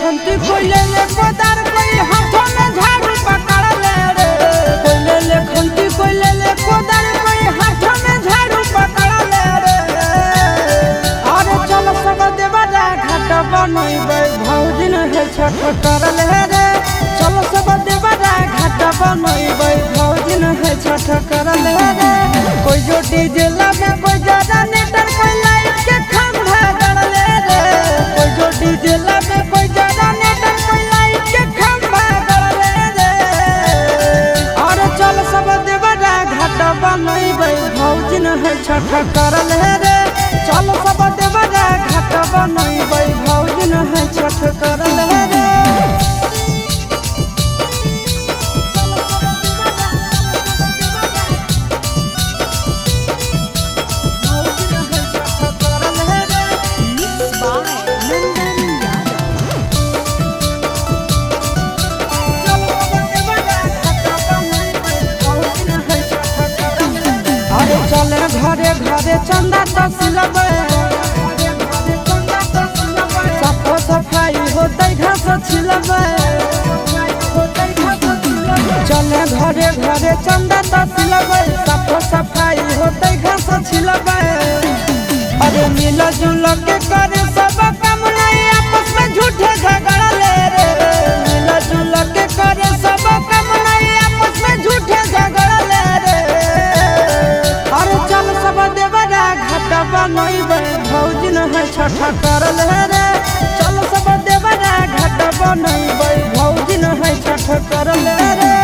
खंती कोई ले कोदार कोई हाथों में झाड़ू पकड़ ले रे। कोई ले खंती कोई ले कोदार कोई हाथों में झाड़ू पकड़ ले रे। अरे चल सब देवरा घाट बनइबे भौजी न है छठ कर ले रे। चल सब देवरा घाट बनइबे भौजी न है छठ कर ले रे। कोई जो डीजे लगे कोई ज्यादा नेटर कोई लाइट के खंभा गड़ ले रे। कोई जो डीजे लगे कोई ज्यादा नेटर कोई लाइट के खंभा गड़ ले रे। अरे चल सब देवरा घाट बनइबे भौजी न है छठ कर ले रे। चल सब देवरा घाट बनइबे भौजी न है छठ कर ले रे। चले घरे घरे चंदा तसिलबे साफ सफाई होते घास छिलबे। चले घरे घरे चंदा तसिलबे साफ सफाई होते घास छिलबे। अरे मिल जुल के करे सब काम नहीं आपस में झूठे झगड़ा ले रे। मिल जुल के करे सब काम नहीं आपस में झूठे झगड़ा ले रे। अरे चल सब देवरा घाट बनइबे भौजी न है छठ कर ले रे। चल सब देवरा घाट बनइबे भौजी न है छठ कर ले रे।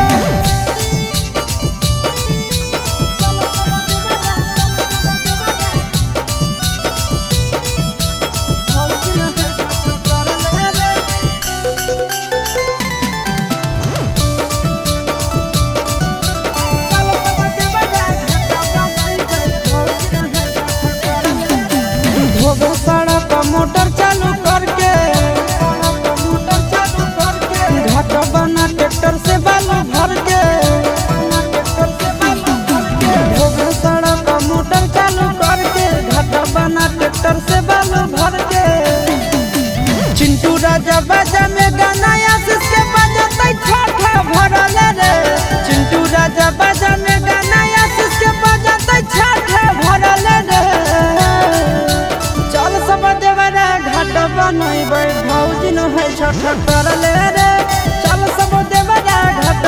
सड़क मोटर चालू करके घाट बना ट्रैक्टर से बालू भर के। सड़क मोटर चालू करके घाट बना ट्रैक्टर से बालू भर के। चिंटू राजा बाजा में गाना आशीष के बजते छठ भरल रे। चिंटू राजा बाजा में गाना आशीष के बजते छठ भरल रे। चल सब देवरा घाट बनइबे भौजी न है छठ कर ले रे। चल सब देवरा घाट